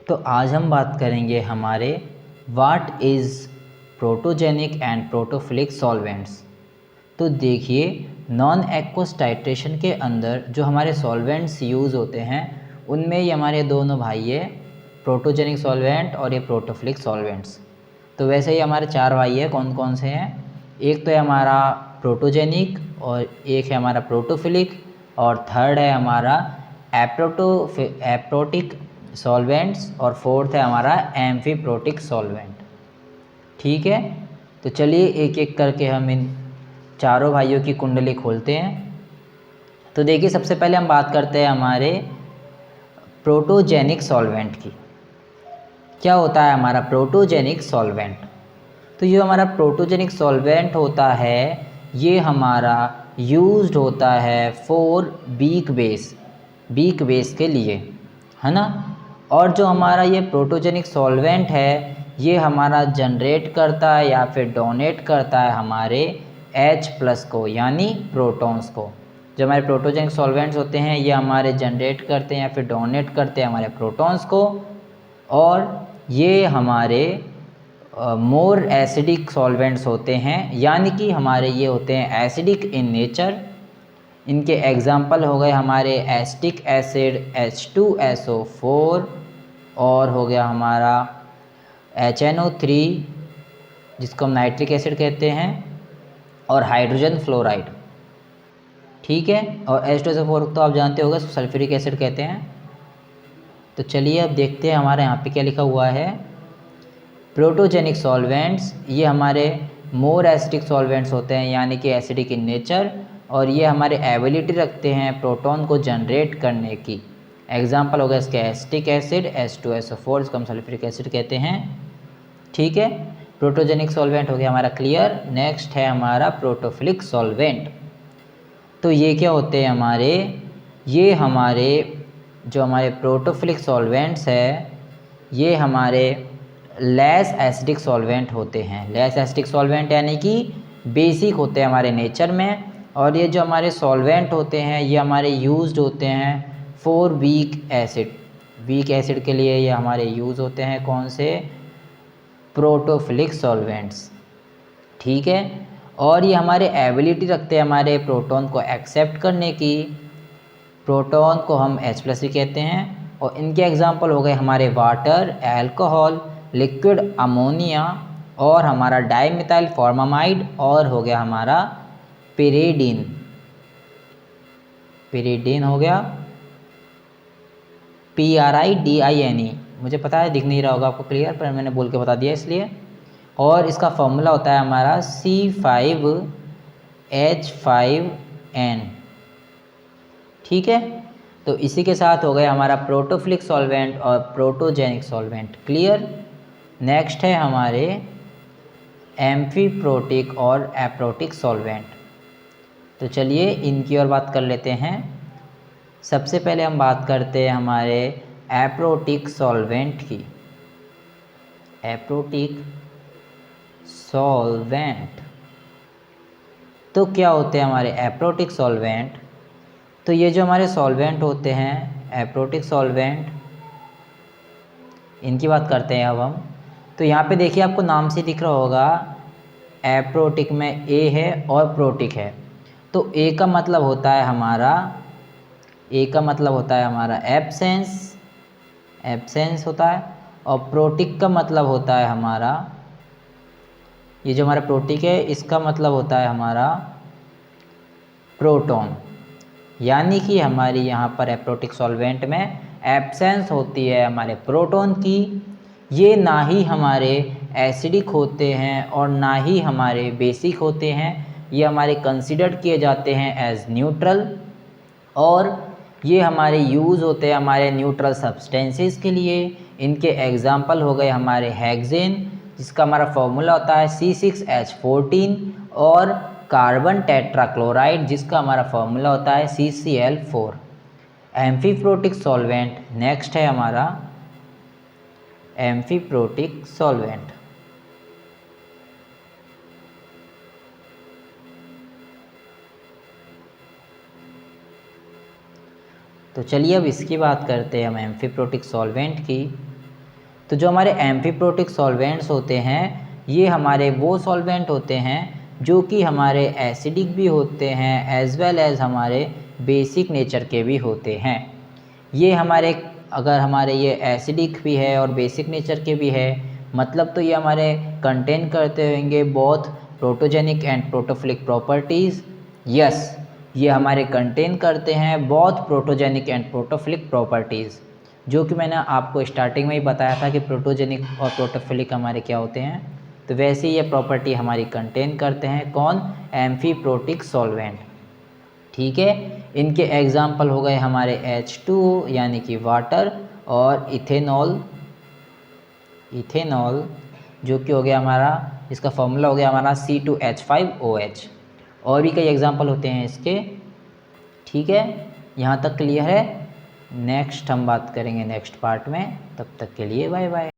तो आज हम बात करेंगे हमारे what is protogenic and protophilic solvents. तो देखिए, नॉन एक्वस टाइट्रेशन के अंदर जो हमारे सॉल्वेंट्स यूज़ होते हैं उनमें ये हमारे दोनों भाई है, प्रोटोजेनिक सॉल्वेंट और ये प्रोटोफिलिक सॉल्वेंट्स। तो वैसे ही हमारे चार भाई है, कौन कौन से हैं? एक तो है हमारा प्रोटोजेनिक और एक है हमारा प्रोटोफिलिक और थर्ड है हमारा एप्रोटिक सॉल्वेंट्स और फोर्थ है हमारा एम्फीप्रोटिक सॉल्वेंट। ठीक है, तो चलिए एक एक करके हम इन चारों भाइयों की कुंडली खोलते हैं। तो देखिए, सबसे पहले हम बात करते हैं हमारे प्रोटोजेनिक सॉल्वेंट की। क्या होता है हमारा प्रोटोजेनिक सॉल्वेंट? तो ये हमारा प्रोटोजेनिक सॉल्वेंट होता है, ये हमारा यूज्ड होता है फॉर वीक बेस के लिए, है ना। और जो हमारा ये प्रोटोजेनिक सॉल्वेंट है ये हमारा जनरेट करता है या फिर डोनेट करता है हमारे H+ को, यानी प्रोटॉन्स को। जो हमारे प्रोटोजेनिक सॉल्वेंट्स होते हैं ये हमारे जनरेट करते हैं या फिर डोनेट करते हैं हमारे प्रोटॉन्स को, और ये हमारे मोर एसिडिक सॉल्वेंट्स होते हैं, यानी कि हमारे ये होते हैं एसिडिक इन नेचर। इनके एग्जाम्पल हो गए हमारे एसिटिक एसिड H2SO4 और हो गया हमारा HNO3 जिसको हम नाइट्रिक एसिड कहते हैं, और हाइड्रोजन फ्लोराइड। ठीक है, और H2SO4 तो आप जानते होंगे सल्फ्यूरिक एसिड कहते हैं। तो चलिए अब देखते हैं हमारे यहाँ पे क्या लिखा हुआ है। प्रोटोजेनिक सॉल्वेंट्स ये हमारे मोर एसिडिक सॉल्वेंट्स होते हैं, यानी कि एसिडिक इन नेचर, और ये हमारे एबिलिटी रखते हैं प्रोटॉन को जनरेट करने की। एग्जाम्पल हो गया इसके एसिटिक एसिड H2SO4 जिसको हम सल्फ्यूरिक एसिड कहते हैं। ठीक है, प्रोटोजेनिक सॉल्वेंट हो गया हमारा क्लियर। नेक्स्ट है हमारा प्रोटोफिलिक सॉल्वेंट। तो ये क्या होते हैं हमारे, ये हमारे जो हमारे प्रोटोफिलिक सॉल्वेंट्स है ये हमारे लेस एसिडिक सॉल्वेंट होते हैं। लेस एसिडिक सॉल्वेंट यानी कि बेसिक होते हैं हमारे नेचर में, और ये जो हमारे सॉल्वेंट होते हैं ये हमारे यूज्ड होते हैं for weak acid. Weak acid के लिए ये हमारे यूज़ होते हैं कौन से? Protophilic solvents. ठीक है, और ये हमारे एबिलिटी रखते हैं हमारे प्रोटॉन को एक्सेप्ट करने की। प्रोटॉन को हम H+ भी कहते हैं, और इनके एग्जाम्पल हो गए हमारे वाटर, एल्कोहल, लिक्विड अमोनिया, और हमारा डाइमिथाइल फॉर्मामाइड, और हो गया हमारा पिरिडीन। पिरिडीन हो गया PRIDINE। मुझे पता है दिख नहीं रहा होगा आपको क्लियर, पर मैंने बोल के बता दिया इसलिए। और इसका फॉर्मूला होता है हमारा C5H5N। ठीक है, तो इसी के साथ हो गया हमारा प्रोटोफिलिक सॉल्वेंट और प्रोटोजेनिक सॉल्वेंट क्लियर। नेक्स्ट है हमारे एम्फीप्रोटिक और एप्रोटिक सॉल्वेंट। तो चलिए इनकी और बात कर लेते हैं। सबसे पहले हम बात करते हैं हमारे एप्रोटिक सॉल्वेंट की। एप्रोटिक सॉल्वेंट तो क्या होते हैं हमारे एप्रोटिक सॉल्वेंट? तो ये जो हमारे सॉल्वेंट होते हैं एप्रोटिक सॉल्वेंट, इनकी बात करते हैं अब हम। तो यहाँ पे देखिए आपको नाम से दिख रहा होगा एप्रोटिक में ए है और प्रोटिक है। तो ए का मतलब होता है हमारा, ए का मतलब होता है हमारा एब्सेंस, एब्सेंस होता है, और प्रोटिक का मतलब होता है हमारा, ये जो हमारा प्रोटिक है इसका मतलब होता है हमारा प्रोटॉन। यानी कि हमारी यहाँ पर एप्रोटिक सॉल्वेंट में एब्सेंस होती है हमारे प्रोटॉन की। ये ना ही हमारे एसिडिक होते हैं और ना ही हमारे बेसिक होते हैं, ये हमारे कंसिडर्ड किए जाते हैं एज न्यूट्रल, और ये हमारे यूज़ होते हैं हमारे न्यूट्रल सब्सटेंसेस के लिए। इनके एग्जाम्पल हो गए हमारे हेक्सेन जिसका हमारा फॉर्मूला होता है C6H14, और कार्बन टेट्राक्लोराइड जिसका हमारा फॉर्मूला होता है CCl4। एम्फीप्रोटिक सॉल्वेंट नेक्स्ट है हमारा एम्फीप्रोटिक सॉल्वेंट। तो चलिए अब इसकी बात करते हैं हम एम्फीप्रोटिक सॉल्वेंट की। तो जो हमारे एम्फीप्रोटिक सॉल्वेंट्स होते हैं ये हमारे वो सॉल्वेंट होते हैं जो कि हमारे एसिडिक भी होते हैं एज वेल एज हमारे बेसिक नेचर के भी होते हैं। ये हमारे अगर हमारे ये एसिडिक भी है और बेसिक नेचर के भी है मतलब तो ये हमारे कंटेन करते होंगे both protogenic and protophilic properties. Yes, ये हमारे कंटेन करते हैं both protogenic and protophilic properties, जो कि मैंने आपको स्टार्टिंग में ही बताया था कि प्रोटोजेनिक और प्रोटोफिलिक हमारे क्या होते हैं। तो वैसे ही ये प्रॉपर्टी हमारी कंटेन करते हैं कौन, एम्फीप्रोटिक सॉल्वेंट। ठीक है, इनके एग्जाम्पल हो गए हमारे H2O यानी कि वाटर और इथेनॉल जो कि हो गया हमारा, इसका फॉर्मूला हो गया हमारा C2H5OH। और भी कई एग्जाम्पल होते हैं इसके। ठीक है, यहाँ तक क्लियर है। नेक्स्ट हम बात करेंगे नेक्स्ट पार्ट में, तब तक के लिए बाय बाय।